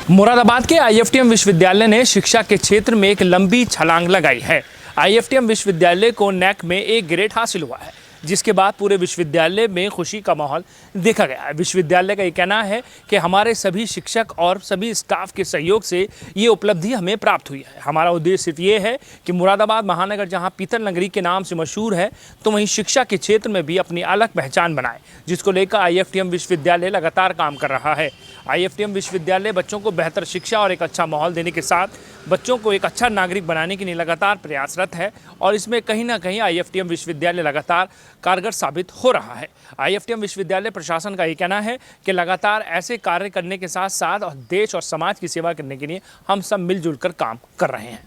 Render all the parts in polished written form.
मुरादाबाद के आईएफटीएम विश्वविद्यालय ने शिक्षा के क्षेत्र में एक लंबी छलांग लगाई है। आईएफटीएम विश्वविद्यालय को नैक में ए ग्रेड हासिल हुआ है, जिसके बाद पूरे विश्वविद्यालय में खुशी का माहौल देखा गया है। विश्वविद्यालय का ये कहना है कि हमारे सभी शिक्षक और सभी स्टाफ के सहयोग से ये उपलब्धि हमें प्राप्त हुई है। हमारा उद्देश्य सिर्फ ये है कि मुरादाबाद महानगर जहां पीतल नगरी के नाम से मशहूर है, तो वहीं शिक्षा के क्षेत्र में भी अपनी अलग पहचान बनाए, जिसको लेकर आईएफटीएम विश्वविद्यालय लगातार काम कर रहा है। आईएफटीएम विश्वविद्यालय बच्चों को बेहतर शिक्षा और एक अच्छा माहौल देने के साथ बच्चों को एक अच्छा नागरिक बनाने के लिए लगातार प्रयासरत है और इसमें कहीं ना कहीं आईएफटीएम विश्वविद्यालय लगातार कारगर साबित हो रहा है। आईएफटीएम विश्वविद्यालय प्रशासन का ये कहना है कि लगातार ऐसे कार्य करने के साथ साथ और देश और समाज की सेवा करने के लिए हम सब मिलजुल कर काम कर रहे हैं।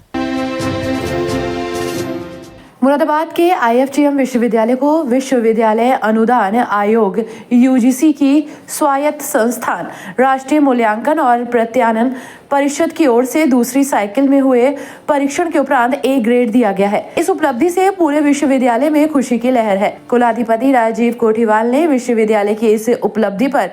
मुरादाबाद के आईएफटीएम विश्वविद्यालय को विश्वविद्यालय अनुदान आयोग यूजीसी की स्वायत्त संस्थान राष्ट्रीय मूल्यांकन और प्रत्यायन परिषद की ओर से दूसरी साइकिल में हुए परीक्षण के उपरांत ए ग्रेड दिया गया है। इस उपलब्धि से पूरे विश्वविद्यालय में खुशी की लहर है। कुलाधिपति राजीव कोठीवाल ने विश्वविद्यालय की इस उपलब्धि पर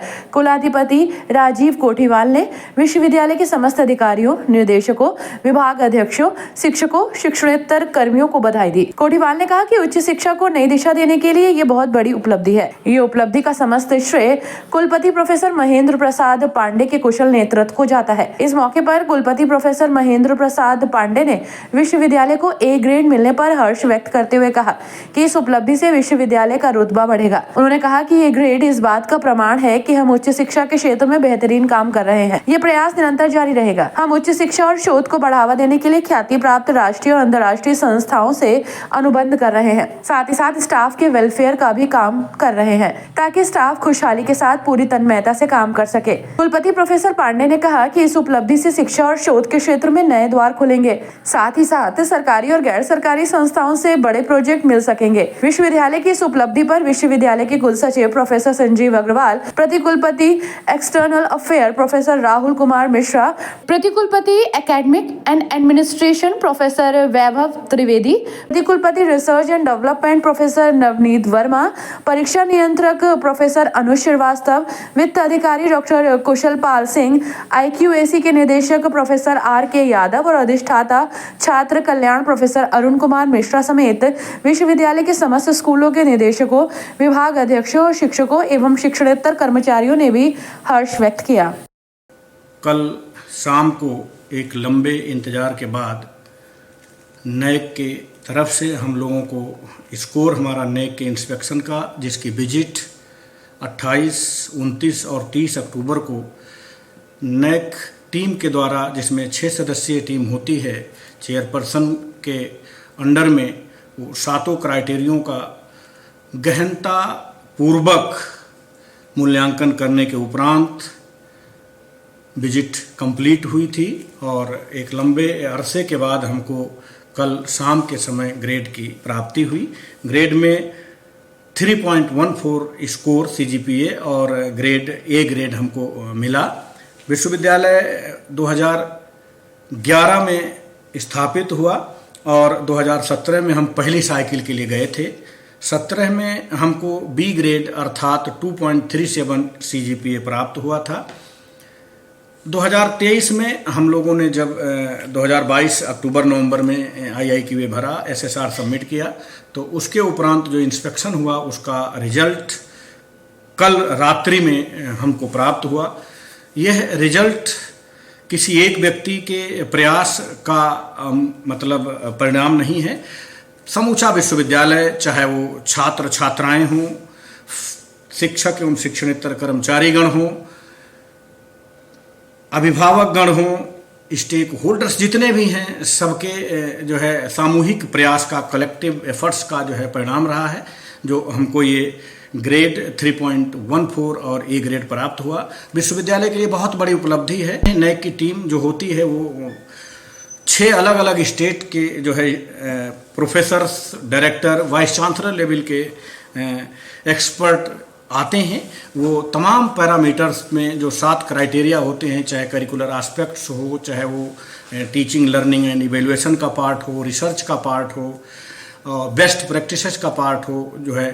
विश्वविद्यालय के समस्त अधिकारियों, निर्देशकों, विभाग अध्यक्षों, शिक्षकों, शिक्षणेतर कर्मियों को बधाई दी। कोठीवाल ने कहा कि उच्च शिक्षा को नई दिशा देने के लिए ये बहुत बड़ी उपलब्धि है। ये उपलब्धि का समस्त श्रेय कुलपति प्रोफेसर महेंद्र प्रसाद पांडे के कुशल नेतृत्व को जाता है। इस मौके पर कुलपति प्रोफेसर महेंद्र प्रसाद पांडे ने विश्वविद्यालय को ए ग्रेड मिलने पर हर्ष व्यक्त करते हुए कहा कि इस उपलब्धि से विश्वविद्यालय का रुतबा बढ़ेगा। उन्होंने कहा कि ये ग्रेड इस बात का प्रमाण है कि हम उच्च शिक्षा के क्षेत्र में बेहतरीन काम कर रहे हैं। ये प्रयास निरंतर जारी रहेगा। हम उच्च शिक्षा और शोध को बढ़ावा देने के लिए ख्याति प्राप्त राष्ट्रीय और अंतर्राष्ट्रीय संस्थाओं से अनुबंध कर रहे हैं। साथ ही साथ स्टाफ के वेलफेयर का भी काम कर रहे हैं, ताकि स्टाफ खुशहाली के साथ पूरी तन्मयता से काम कर सके। कुलपति प्रोफेसर पांडे ने कहा कि इस उपलब्धि से शिक्षा और शोध के क्षेत्र में नए द्वार खुलेंगे। साथ ही साथ सरकारी और गैर सरकारी संस्थाओं से बड़े प्रोजेक्ट मिल सकेंगे। विश्वविद्यालय की इस उपलब्धि पर विश्वविद्यालय के कुल सचिव प्रोफेसर संजीव अग्रवाल, प्रतिकुलपति external affair professor Rahul Kumar Mishra, प्रतिकुलपति academic and administration professor Vaibhav Trivedi, प्रतिकुलपति research and development professor Navneet Verma, परीक्षा नियंत्रक प्रोफेसर अनुज श्रीवास्तव, वित्त अधिकारी डॉक्टर कुशल पाल सिंह, IQAC के निदेशक प्रोफेसर RK यादव और अधिष्ठाता छात्र कल्याण प्रोफेसर अरुण कुमार मिश्रा समेत विश्वविद्यालय के समस्त स्कूलों के निदेशकों, विभाग अध्यक्षों, शिक्षकों एवं शिक्षणेतर कर्मचारियों ने भी हर्ष व्यक्त किया। कल शाम को एक लंबे इंतजार के बाद नैक के तरफ से हम लोगों को स्कोर हमारा नैक के इंस्पेक्शन का, जिसकी विजिट 28, 29 और 30 अक्टूबर को नैक टीम के द्वारा, जिसमें 6 सदस्यीय टीम होती है, चेयरपर्सन के अंडर में वो 7 क्राइटेरियों का गहनता पूर्वक मूल्यांकन करने के उपरांत विजिट कंप्लीट हुई थी और एक लंबे अरसे के बाद हमको कल शाम के समय ग्रेड की प्राप्ति हुई। ग्रेड में 3.14 स्कोर CGPA और ग्रेड ए ग्रेड हमको मिला। विश्वविद्यालय 2011 में स्थापित हुआ और 2017 में हम पहली साइकिल के लिए गए थे। 17 में हमको बी ग्रेड अर्थात 2.37 CGPA प्राप्त हुआ था। 2023 में हम लोगों ने जब 2022 अक्टूबर-नवंबर में IIQA भरा, SSR सबमिट किया, तो उसके उपरांत जो इंस्पेक्शन हुआ उसका रिजल्ट कल रात्रि में हमको प्राप्त हुआ। यह रिजल्ट किसी एक व्यक्ति के प्रयास का मतलब परिणाम नहीं है। समूचा विश्वविद्यालय, चाहे वो छात्र छात्राएं हों, शिक्षक एवं शिक्षणेतर कर्मचारीगण हों, अभिभावक गण हों, स्टेक होल्डर्स जितने भी हैं, सबके जो है सामूहिक प्रयास का, कलेक्टिव एफर्ट्स का जो है परिणाम रहा है, जो हमको ये ग्रेड 3.14 और ए ग्रेड प्राप्त हुआ। विश्वविद्यालय के लिए बहुत बड़ी उपलब्धि है। नैक की टीम जो होती है वो 6 अलग अलग स्टेट के जो है professors, director, vice chancellor level के एक्सपर्ट आते हैं। वो तमाम पैरामीटर्स में जो 7 क्राइटेरिया होते हैं, चाहे करिकुलर एस्पेक्ट्स हो, चाहे वो टीचिंग, लर्निंग एंड इवेल्युएशन का पार्ट हो, रिसर्च का पार्ट हो, बेस्ट प्रैक्टिसेस का पार्ट हो, जो है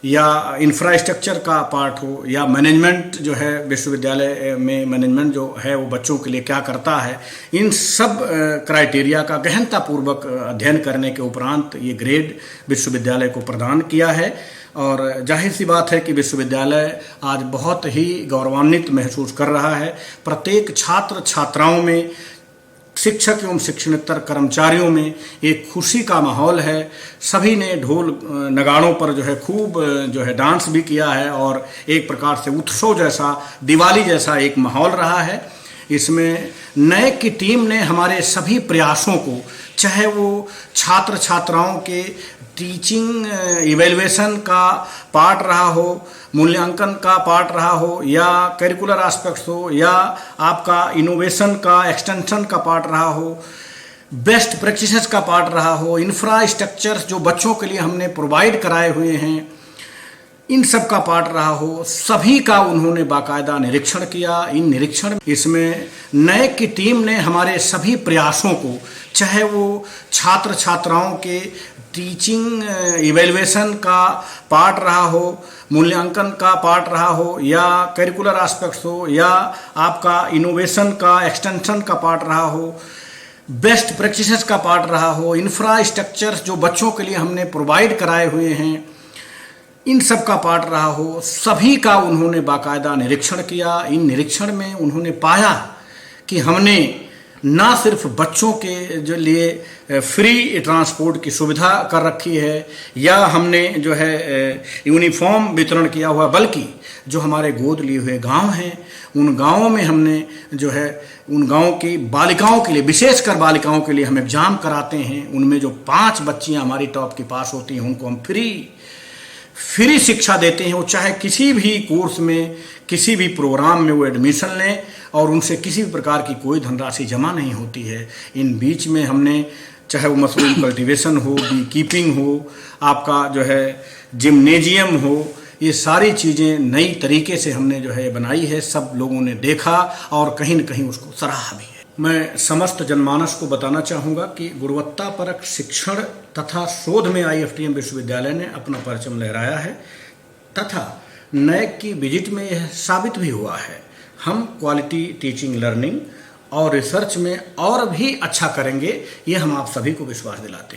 या इंफ्रास्ट्रक्चर का पार्ट हो या मैनेजमेंट जो है विश्वविद्यालय में मैनेजमेंट जो है वो बच्चों के लिए क्या करता है, इन सब क्राइटेरिया का गहनतापूर्वक अध्ययन करने के उपरांत ये ग्रेड विश्वविद्यालय को प्रदान किया है। और जाहिर सी बात है कि विश्वविद्यालय आज बहुत ही गौरवान्वित महसूस कर रहा है। प्रत्येक छात्र छात्राओं में, शिक्षक एवं शिक्षणेतर कर्मचारियों में एक खुशी का माहौल है। सभी ने ढोल नगाड़ों पर जो है खूब जो है डांस भी किया है और एक प्रकार से उत्सव जैसा, दिवाली जैसा एक माहौल रहा है। इसमें नैक की टीम ने हमारे सभी प्रयासों को, चाहे वो छात्र छात्राओं के टीचिंग इवैल्यूएशन का पार्ट रहा हो, मूल्यांकन का पार्ट रहा हो, या करिकुलर एस्पेक्ट्स हो, या आपका इनोवेशन का एक्सटेंशन का पार्ट रहा हो, बेस्ट प्रैक्टिसेस का पार्ट रहा हो, इंफ्रास्ट्रक्चर जो बच्चों के लिए हमने प्रोवाइड कराए हुए हैं, इन सब का पार्ट रहा हो, सभी का उन्होंने बाकायदा निरीक्षण किया। इन निरीक्षण इसमें नैक की टीम ने हमारे सभी प्रयासों को, चाहे वो छात्र छात्राओं के टीचिंग इवैल्यूएशन का पार्ट रहा हो, मूल्यांकन का पार्ट रहा हो, या करिकुलर एस्पेक्ट्स हो, या आपका इनोवेशन का एक्सटेंशन का पार्ट रहा हो, बेस्ट प्रैक्टिसेस का पार्ट रहा हो, इंफ्रास्ट्रक्चर जो बच्चों के लिए हमने प्रोवाइड कराए हुए हैं, इन सब का पार्ट रहा हो, सभी का उन्होंने बाकायदा निरीक्षण किया। इन निरीक्षण में उन्होंने पाया कि हमने ना सिर्फ बच्चों के जो लिए फ्री ट्रांसपोर्ट की सुविधा कर रखी है, या हमने जो है यूनिफॉर्म वितरण किया हुआ, बल्कि जो हमारे गोद लिए हुए गांव हैं, उन गांवों में हमने जो है उन गांवों की बालिकाओं के लिए, विशेषकर बालिकाओं के लिए हम एग्ज़ाम कराते हैं। उनमें जो 5 बच्चियां हमारी टॉप की पास होती हैं, उनको हम फ्री शिक्षा देते हैं। वो चाहे किसी भी कोर्स में, किसी भी प्रोग्राम में वो एडमिशन लें, और उनसे किसी भी प्रकार की कोई धनराशि जमा नहीं होती है। इन बीच में हमने, चाहे वो मशरूम कल्टीवेशन हो, बी कीपिंग हो, आपका जो है जिम्नेजियम हो, ये सारी चीज़ें नई तरीके से हमने जो है बनाई है। सब लोगों ने देखा और कहीं न कहीं उसको सराहा भी है। मैं समस्त जनमानस को बताना चाहूँगा कि गुणवत्तापरक शिक्षण तथा शोध में IFTM विश्वविद्यालय ने अपना परचम लहराया है, तथा नैक की विजिट में यह साबित भी हुआ है। हम क्वालिटी टीचिंग लर्निंग और रिसर्च में और भी अच्छा करेंगे, ये हम आप सभी को विश्वास दिलाते हैं।